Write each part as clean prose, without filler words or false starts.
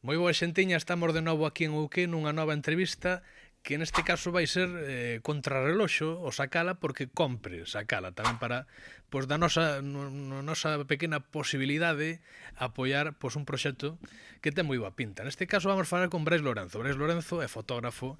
Moi boa xentiña, estamos de novo aquí en Ouqué nunha nova entrevista que neste caso vai ser contrarreloxo o sacala porque compre sacala tamén para pois da nosa pequena posibilidade apoiar pois un proxecto que ten moi boa pinta. Neste caso vamos falar con Brais Lorenzo. Brais Lorenzo é fotógrafo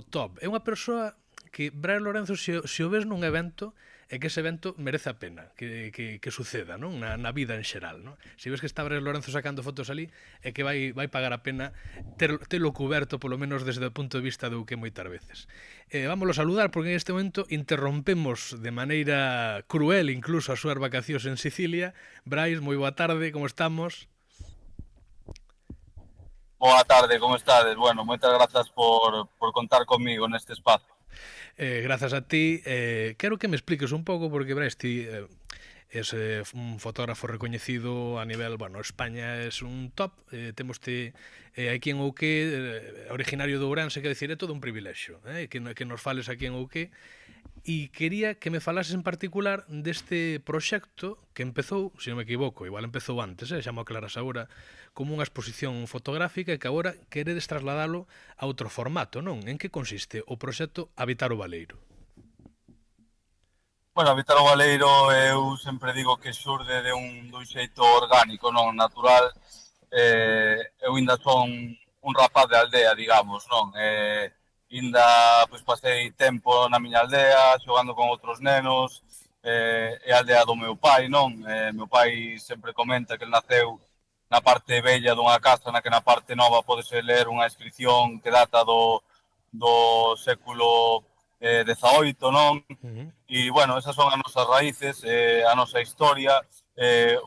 top. É unha persoa que Brais Lorenzo se o ves nun evento é que ese evento merece a pena que suceda, non? Na vida en xeral, non? Se ves que está Brais Lorenzo sacando fotos ali, é que vai pagar a pena telo cuberto, polo menos desde o punto de vista do que moitas veces. Vámoslo saludar, porque en este momento interrompemos de maneira cruel incluso as súas vacacións en Sicilia. Brais, moi boa tarde, como estamos? Boa tarde, como estades? Bueno, moitas grazas por contar comigo neste espazo. Grazas a ti. Quero que me expliques un pouco, porque Brais, ti es un fotógrafo recoñecido a nivel, bueno, España es un top, temoste aquí en Ouqué, originario de Ourense, que decir, é todo un privilexio, que nos fales aquí en Ouqué, e quería que me falases en particular deste proxecto que empezou, se non me equivoco, igual empezou antes, xa mo aclaras agora, como unha exposición fotográfica e que agora queredes trasladalo a outro formato, non? En que consiste o proxecto Habitar o Baleiro? Bueno, Habitar o Baleiro eu sempre digo que xurde dun xeito orgánico, non natural. Eu ainda son un rapaz de aldea, digamos, non? Ainda pois, pasei tempo na miña aldea, xogando con outros nenos, é a aldea do meu pai, non? Meu pai sempre comenta que ele naceu na parte bella dunha casa na que na parte nova podese ler unha inscripción que data do século XVIII, non? Uh -huh. E, bueno, esas son as nosas raíces, a nosa historia,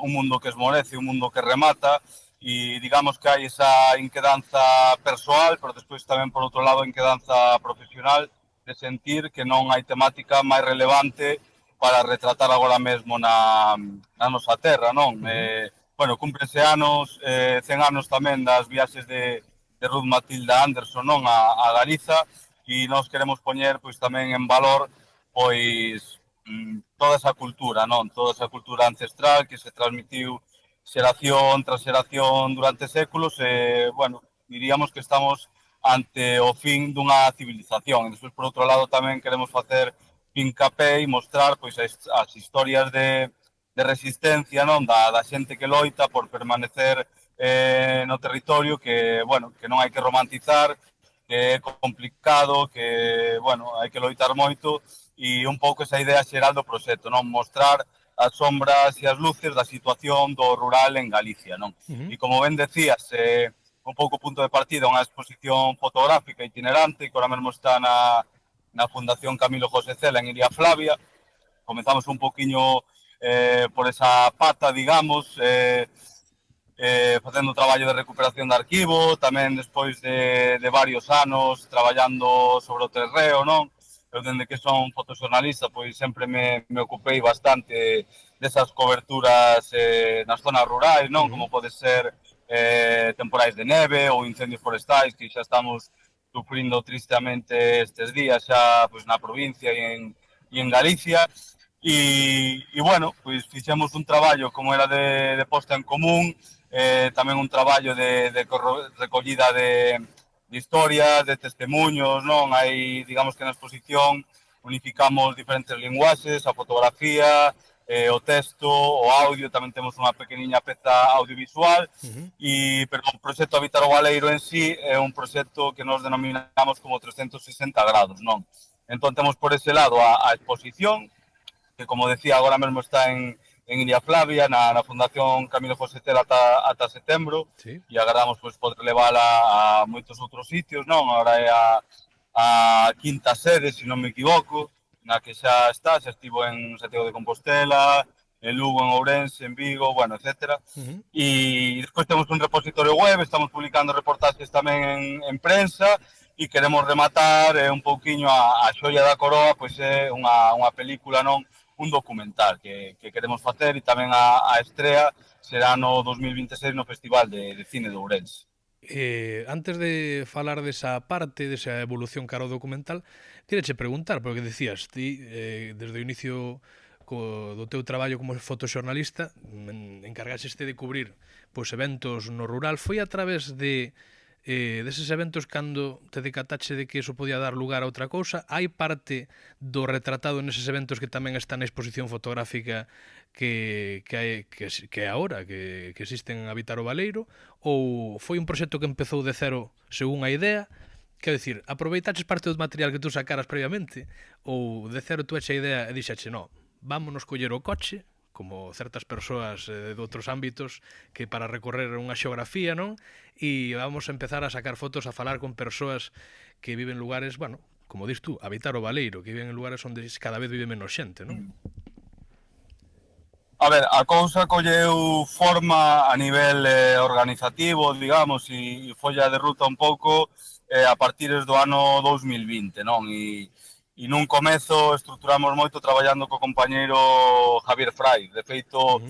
un mundo que esmorece, un mundo que remata, e digamos que hai esa inquedanza persoal, pero despois tamén, por outro lado, a inquedanza profesional de sentir que non hai temática máis relevante para retratar agora mesmo na nosa terra, non? Uh -huh. Bueno, cúmprense anos, 100 anos tamén das viaxes de Ruth Matilda Anderson, non? A Galiza, e nós queremos poñer pois tamén en valor pois toda esa cultura, non? Toda esa cultura ancestral que se transmitiu xeración tras xeración durante séculos e, bueno, diríamos que estamos ante o fin dunha civilización. E despois, por outro lado, tamén queremos facer fincapé e mostrar pois as historias de resistencia, non? Da xente que loita por permanecer no territorio que, bueno, que non hai que romantizar, que é complicado, que, bueno, hai que loitar moito, e un pouco esa idea xeral do proxecto, non? Mostrar as sombras e as luces da situación do rural en Galicia, non? Uh -huh. E como ben decías, un pouco punto de partida unha exposición fotográfica itinerante que ahora mesmo está na Fundación Camilo José Cela en Iria Flavia. Comezamos un poquinho por esa pata, digamos, facendo traballo de recuperación de arquivo, tamén despois de varios anos traballando sobre o terreo, non? Eu, dende que son fotoxornalista, pois sempre me ocupei bastante desas coberturas nas zonas rurais, Uh non? -huh. Como pode ser temporais de neve ou incendios forestais, que xa estamos sufrindo tristemente estes días xa pois, na provincia e en Galicia. E bueno, pois fixemos un traballo como era de posta en común, tamén un traballo de recollida de historias, de testemunhos, non? Hai, digamos que na exposición unificamos diferentes linguaxes, a fotografía, o texto, o audio, tamén temos unha pequeniña peza audiovisual, Uh -huh. pero o proxecto Habitar o Baleiro en sí é un proxecto que nos denominamos como 360 grados, non? Entón temos por ese lado a exposición, que como decía, agora mesmo está en Iria Flavia, na Fundación Camilo José Cela ata setembro, Sí. e agardamos pois, poder levála a moitos outros sitios, non? Agora é a quinta sede, se non me equivoco, na que xa estivo en Santiago de Compostela, en Lugo, en Ourense, en Vigo, bueno, etc. Uh -huh. E despois temos un repositorio web, estamos publicando reportaxes tamén en prensa, e queremos rematar un pouquiño a xoia da coroa, pois é unha película, non? Un documental que queremos facer, e tamén a estrea será no 2026 no Festival de Cine de Ourense. Antes de falar desa parte, desa evolución cara ao documental, quereche preguntar, porque decías, ti, desde o inicio do teu traballo como fotoxornalista, encargaxeste de cubrir pois eventos no rural, foi a través deses eventos cando te decataxe de que iso podía dar lugar a outra cousa? Hai parte do retratado neses eventos que tamén está na exposición fotográfica que é agora, que existe en Habitar o Baleiro, ou foi un proxecto que empezou de cero según a idea? Quero dicir, aproveitaches parte do material que tú sacaras previamente, ou de cero tú eche a idea e dixaxe, no, vámonos coller o coche, como certas persoas de outros ámbitos que para recorrer unha xeografía, non? E vamos a empezar a sacar fotos, a falar con persoas que viven en lugares, bueno, como dis tú, Habitar o Baleiro, que viven en lugares onde cada vez vive menos xente, non? A ver, a cousa colleu forma a nivel organizativo, digamos, e folla de ruta un pouco a partir do ano 2020, non? E nun comezo estruturamos moito traballando co compañeiro Javier Fray. De feito,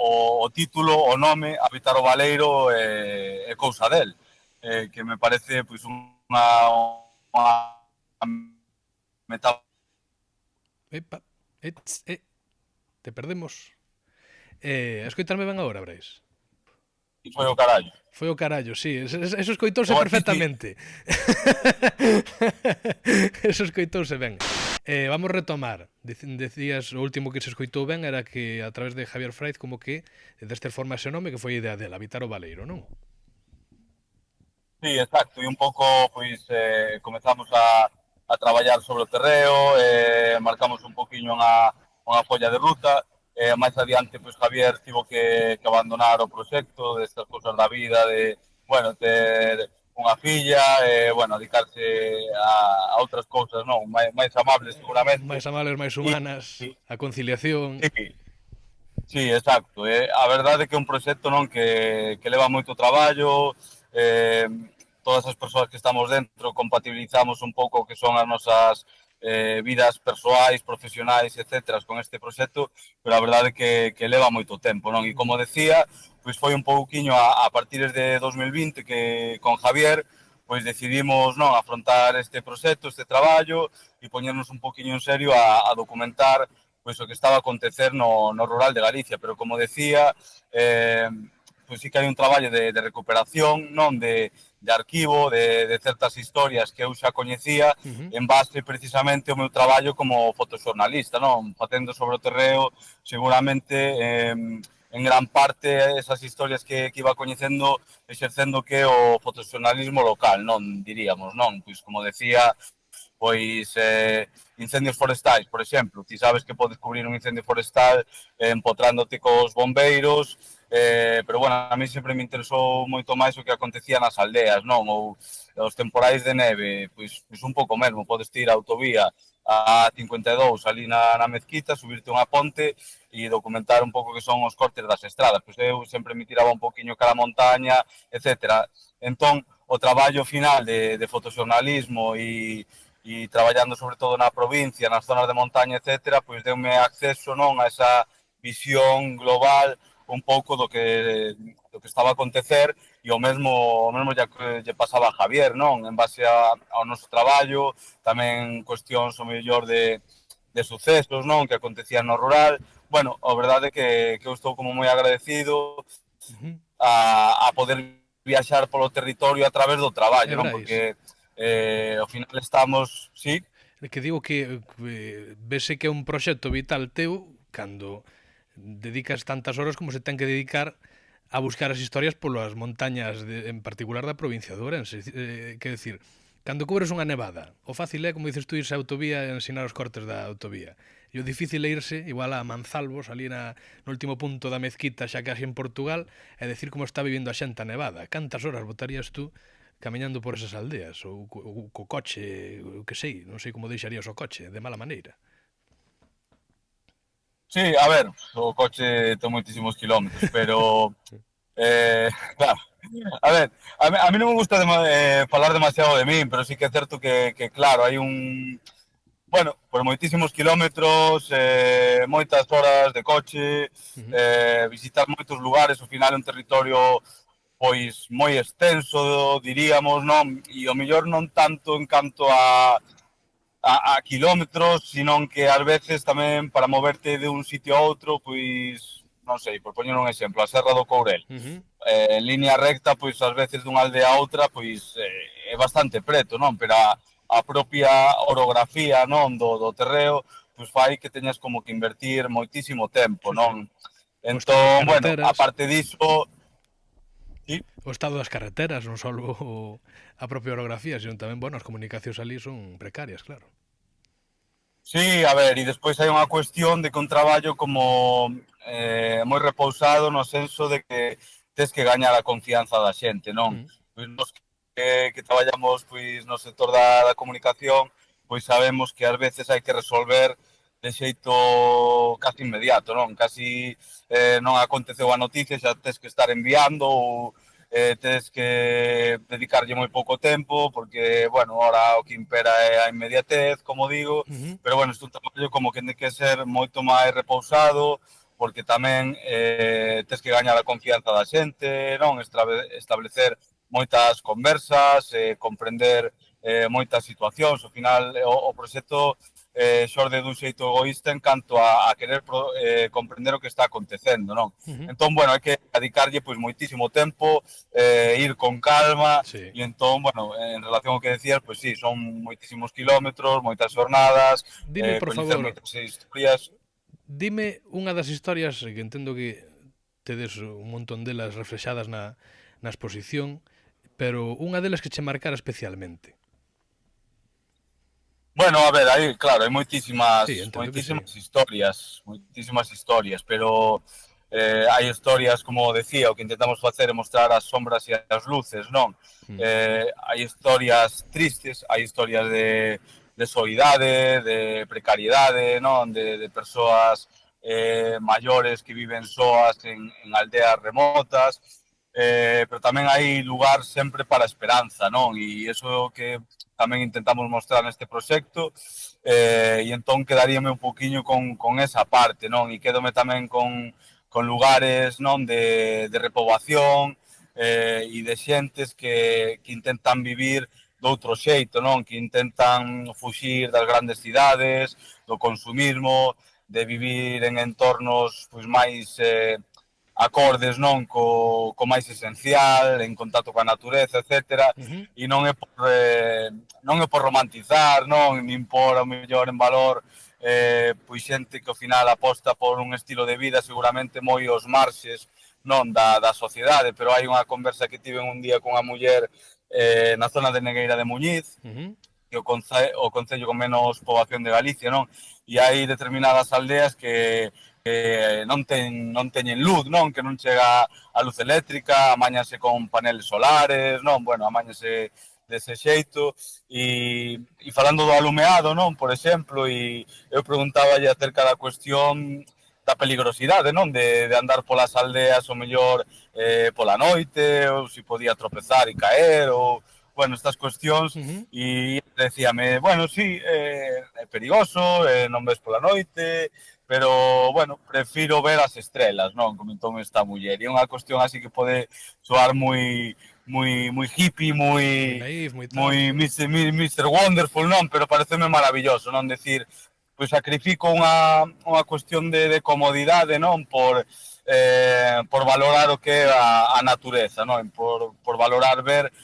o título, o nome, Habitar o Baleiro, é cousa del, que me parece pois, unha metáfora. Epa, te perdemos. Escoitarme ben agora, Brais? E foi o carallo. Foi o carallo, sí. Eso escoitouse perfectamente. Eso escoitouse ben. Vamos retomar. Decías, o último que se escoitou ben era que a través de Javier Fraiz como que deste forma ese nome que foi a idea dela, Habitar o Baleiro, non? Sí, exacto. E un pouco, pois, comezamos a traballar sobre o terreo, marcamos un poquinho unha folla de ruta, máis adiante, pois, Javier tivo que abandonar o proxecto destas cousas da vida, de, bueno, ter unha filla, bueno, dedicarse a outras cousas, non, máis amables seguramente. Máis amables, máis humanas, a conciliación. Sí, sí, exacto. A verdade é que é un proxecto non que leva moito traballo, todas as persoas que estamos dentro compatibilizamos un pouco o que son as nosas vidas persoais, profesionais, etcétera, con este proxecto, pero a verdade é que leva moito tempo, non? E como decía, pois foi un pouquiño a partir de 2020 que con Javier pois decidimos non afrontar este proxecto, este traballo e poñernos un poquinho en serio a documentar pois o que estaba a acontecer no rural de Galicia, pero como decía, pois sí que hai un traballo de recuperación, non de arquivo, de certas historias que eu xa coñecía en base precisamente ao meu traballo como fotoxornalista, non? Facendo sobre o terreo, seguramente en gran parte esas historias que iba coñecendo exercendo que o fotoxornalismo local, non diríamos, non? Pois como decía, pois incendios forestais, por exemplo, ti sabes que podes cubrir un incendio forestal empotrándote cos bombeiros, pero bueno, a mí sempre me interesou moito máis o que acontecía nas aldeas, non? Ou os temporais de neve, pois un pouco mesmo, podes ir a autovía a 52 ali na Mezquita, subirte unha ponte e documentar un pouco que son os cortes das estradas. Pois eu sempre me tiraba un poquinho cara a montaña, etc. Entón, o traballo final de fotoxornalismo e traballando sobre todo na provincia, nas zonas de montaña, etc., pois deume acceso non a esa visión global un pouco do que estaba a acontecer e o mesmo lle pasaba a Javier, non? En base ao noso traballo, tamén cuestións o mellor de sucesos, non? Que acontecían no rural. Bueno, a verdade é que eu estou como moi agradecido a poder viaxar polo territorio a través do traballo, non? Porque ao final estamos, sí? Que digo que vese que é un proxecto vital teu cando dedicas tantas horas como se ten que dedicar a buscar as historias polas montañas en particular da provincia de Ourense. Quer decir, cando cubres unha nevada, o fácil é, como dices tú, irse a autovía e ensinar os cortes da autovía. E o difícil é irse, igual a Manzalvos, ali no último punto da Mezquita, xa casi en Portugal, e decir como está vivindo a xente a nevada. Cantas horas botarías tú camiñando por esas aldeas, ou co coche, o que sei, non sei como deixarías o coche, de mala maneira. Sí, a ver, o coche ten moitísimos kilómetros, pero claro, a ver, a mí non me gusta falar demasiado de min, pero sí que é certo que claro, hai bueno, por moitísimos kilómetros, moitas horas de coche, visitar moitos lugares, ao final é un territorio pois moi extenso, diríamos, non? E o mellor non tanto en canto a a kilómetros, sino que ás veces tamén para moverte de un sitio a outro, pois, non sei, por poñer un exemplo, a Serra do Courel, en línea recta, pois ás veces dunha aldea a outra, pois é bastante preto, non? Pero a propia orografía, non, do terreo, pois fai que teñas como que invertir moitísimo tempo, Sí, sí. non? O estado das Entón, bueno, carreteras, aparte diso, sí, o estado das carreteras, non só a propia orografía, sino tamén, bueno, as comunicacións ali son precarias, claro. sí, a ver, e despois hai unha cuestión de que un traballo como moi repousado no senso de que tes que gañar a confianza da xente, non? Mm. Pois nos que traballamos pois no sector da comunicación, pois sabemos que ás veces hai que resolver de xeito casi inmediato, non? Casi non aconteceu a noticia, xa tes que estar enviando ou tes que dedicarlle moi pouco tempo porque, bueno, ahora o que impera é a inmediatez, como digo, pero, bueno, isto é un traballo como que ten que ser moito máis repousado porque tamén tes que gañar a confianza da xente, non? Establecer moitas conversas, comprender moitas situacións. Ao final, o proxecto xorde dun xeito egoísta en canto a querer comprender o que está acontecendo, non? Entón, bueno, hai que dedicarlle pois moitísimo tempo, ir con calma, Sí. e entón, bueno, en relación ao que decías, pois sí, son moitísimos kilómetros, moitas jornadas, Dime, por coñecer favor, moitas historias. dime unha das historias que entendo que tedes un montón delas reflexadas na exposición, pero unha delas que che marcara especialmente. Bueno, a ver, aí, claro, hai Sí, entendo que sí. moitísimas historias, pero hai historias, como decía, o que intentamos facer é mostrar as sombras e as luces, non? Mm. Hai historias tristes, hai historias de soidade, de precariedade, non? De persoas maiores que viven soas en aldeas remotas, pero tamén hai lugar sempre para a esperanza, non? E iso que tamén intentamos mostrar neste proxecto, e entón quedaríame un poquinho con esa parte, non? E quedome tamén con lugares, non, de repoboación e de xentes que intentan vivir de outro xeito, non? Que intentan fuxir das grandes cidades, do consumismo, de vivir en entornos pois máis acordes, non, co máis esencial, en contacto coa natureza, etcétera, e non é por romantizar, non, nin por ao mellor en valor pois xente que ao final aposta por un estilo de vida seguramente moi aos marxes, non, da sociedade, pero hai unha conversa que tive un día con a muller na zona de Negueira de Muñiz, que o concello con menos poboación de Galicia, non? E hai determinadas aldeas que non teñen luz, non? Que non chega a luz eléctrica, amañase con paneles solares, non? Bueno, amañase dese xeito e falando do alumeado, non? Por exemplo, e eu preguntáballe acerca da cuestión da peligrosidade, non? De andar polas aldeas o mellor pola noite, ou se podía tropezar e caer, ou bueno, estas cuestións, e decíame, bueno, sí, é perigoso, non ves pola noite, pero, bueno, prefiro ver as estrelas, non? Comentou esta muller. E é unha cuestión así que pode soar moi hippie, Moi naif, moi tal, moi sí. Mr. Wonderful, non? Pero pareceme maravilloso, non? Decir, pois sacrifico unha cuestión de comodidade, non? Por valorar o que é a natureza, non? Por valorar ver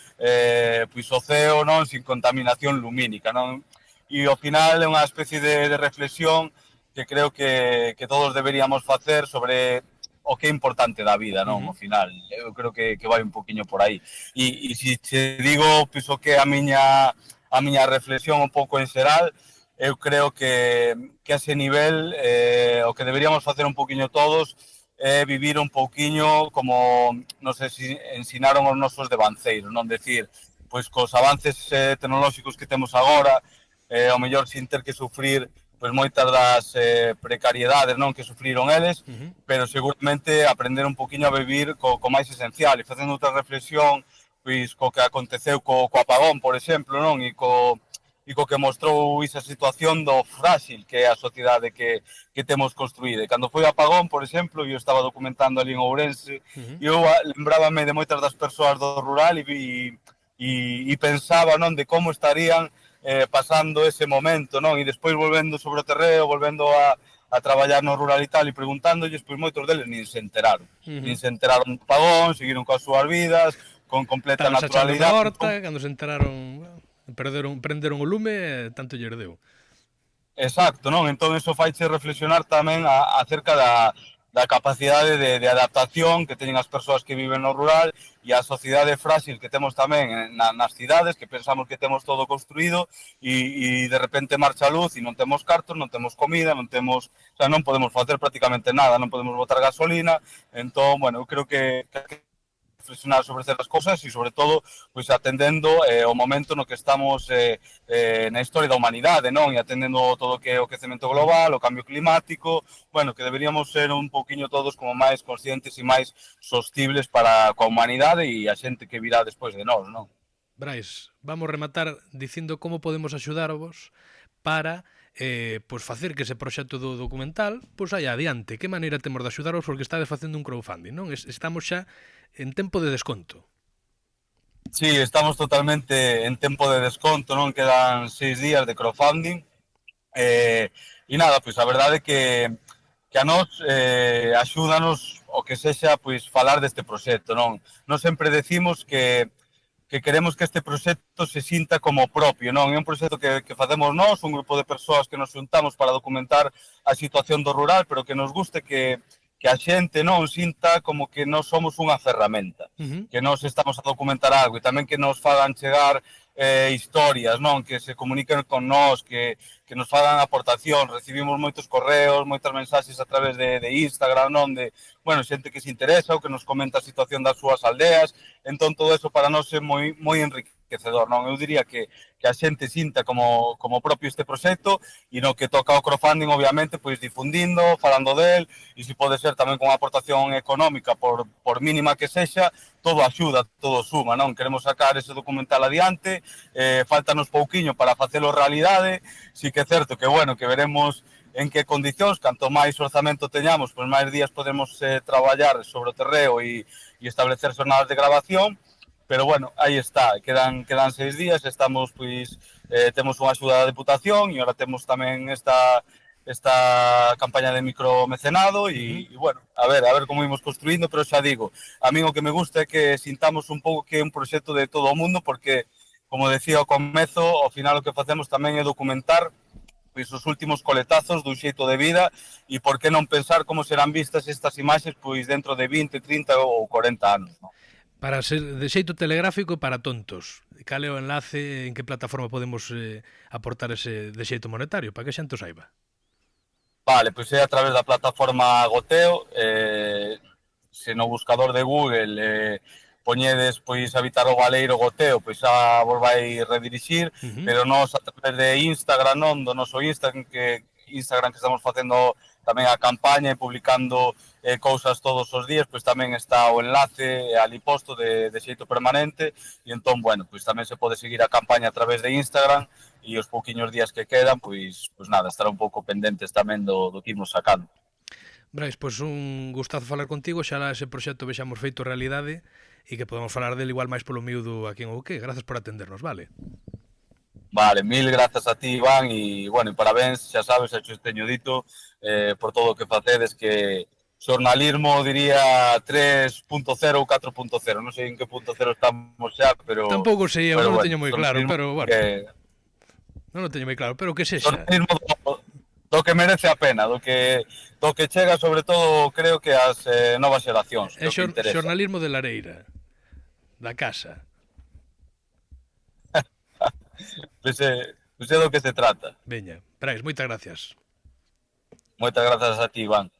pois o ceo, non? Sin contaminación lumínica, non? E ao final é unha especie de reflexión que creo que todos deberíamos facer sobre o que é importante da vida, non? Ao final, eu creo que vai un poquinho por aí. E se te digo, pois o que é a miña reflexión un pouco en xeral, eu creo que a ese nivel o que deberíamos facer un poquinho todos é vivir un pouquiño como nos ensinaron os nosos devanceiros, non? Decir, pois cos avances tecnolóxicos que temos agora, ao mellor sin ter que sufrir pois moitas das precariedades, non, que sufriron eles, pero seguramente aprender un poquinho a vivir co máis esencial e facendo outra reflexión pois co que aconteceu co apagón, por exemplo, non? E co que mostrou esa situación do frágil que é a sociedade que temos construída. E cando foi o apagón, por exemplo, eu estaba documentando ali en Ourense, eu lembrábame de moitas das persoas do rural e pensaba, non, de como estarían pasando ese momento, non? E despois volvendo sobre o terreo, volvendo a traballar no rural e tal, e preguntándolles, pois moitos deles nin se enteraron. Nin se enteraron do pagón, seguiron coas súas vidas, con completa Estaban achando na naturalidade. horta, cando se enteraron, prenderon o lume, tanto lle deu. Exacto, non? Entón, eso faiche reflexionar tamén acerca da capacidade de adaptación que teñen as persoas que viven no rural e a sociedade frágil que temos tamén nas cidades, que pensamos que temos todo construído e de repente marcha a luz e non temos cartos, non temos comida, non temos, o sea, non podemos facer prácticamente nada, non podemos botar gasolina. Entón, bueno, eu creo que reflexionar sobre certas cosas e sobre todo pois atendendo o momento no que estamos na historia da humanidade, non? E atendendo todo o que é o quecemento global, o cambio climático, bueno, que deberíamos ser un pouquiño todos como máis conscientes e máis sostibles para coa humanidade e a xente que virá despois de nós, non? Brais, vamos rematar dicindo como podemos axudarvos para pois facer que ese proxecto do documental pois saia adiante. Que maneira temos de axudaros porque estades facendo un crowdfunding, non? Estamos xa en tempo de desconto. Sí, estamos totalmente en tempo de desconto, non? Quedan 6 días de crowdfunding. E nada, pois a verdade que a nós axúdanos o que sexa pois falar deste proxecto, non? Nós sempre decimos que queremos que este proxecto se sinta como propio, non? É un proxecto que facemos nós, un grupo de persoas que nos xuntamos para documentar a situación do rural, pero que nos guste que a xente non sinta como que nós somos unha ferramenta, que nós estamos a documentar algo e tamén que nos fagan chegar historias, non? Que se comuniquen con nós, que nos fagan aportación. Recibimos moitos correos, moitas mensaxes a través de Instagram, non? De, bueno, xente que se interesa ou que nos comenta a situación das súas aldeas. Entón, todo eso para nós é moi enriquecedor, non? Eu diría que a xente sinta como propio este proxecto e no que toca o crowdfunding, obviamente, pois difundindo, falando del, e se pode ser tamén con aportación económica, por mínima que sexa, todo axuda, todo suma, non? Queremos sacar ese documental adiante, faltanos pouquiño para facelo realidade, si que é certo que, bueno, que veremos en que condicións, canto máis orzamento teñamos, pois máis días podemos traballar sobre o terreo e establecer jornadas de grabación, pero bueno, aí está, quedan 6 días, estamos, pois, temos unha axuda da Deputación e ahora temos tamén esta campaña de micromecenado e bueno, a ver como imos construindo, pero xa digo, a mí o que me gusta é que sintamos un pouco que é un proxecto de todo o mundo, porque, como decía ao comezo, ao final o que facemos tamén é documentar pois os últimos coletazos dun xeito de vida e por que non pensar como serán vistas estas imaxes pois dentro de 20, 30 ou 40 anos, non? Para ser de xeito telegráfico para tontos. Cal é o enlace, en que plataforma podemos aportar ese de xeito monetario, para que xente o saiba? Vale, pois é a través da plataforma Goteo, se no buscador de Google poñedes pois Habitar o Baleiro Goteo, pois xa vos vai redirixir, pero nós a través de Instagram, non, do noso Instagram que estamos facendo tamén a campaña e publicando cousas todos os días, pois tamén está o enlace ali posto de xeito permanente e entón, bueno, pois tamén se pode seguir a campaña a través de Instagram e os pouquiños días que quedan, pois nada, estar un pouco pendentes tamén do que imos sacando. Brais, pois un gustazo falar contigo, xa ese proxecto vexamos feito realidade e que podemos falar del igual máis polo miúdo aquí en Ouqué. Gracias por atendernos, vale? Vale, mil grazas a ti, Iván, e, bueno, parabéns, xa sabes, xa xo teño dito, por todo o que facedes, que xornalismo, diría, 3.0 ou 4.0, non sei en que punto cero estamos xa, pero... Tampouco sei, eu non o teño moi claro, pero, bueno, que... non o teño moi claro, pero que sexa. Xornalismo do que merece a pena, do que chega, sobre todo, creo que as novas xeracións, É que interesa. xornalismo de lareira, da casa. Pois é do que se trata. Veña, Brais, moitas gracias. Moitas grazas a ti, Iván.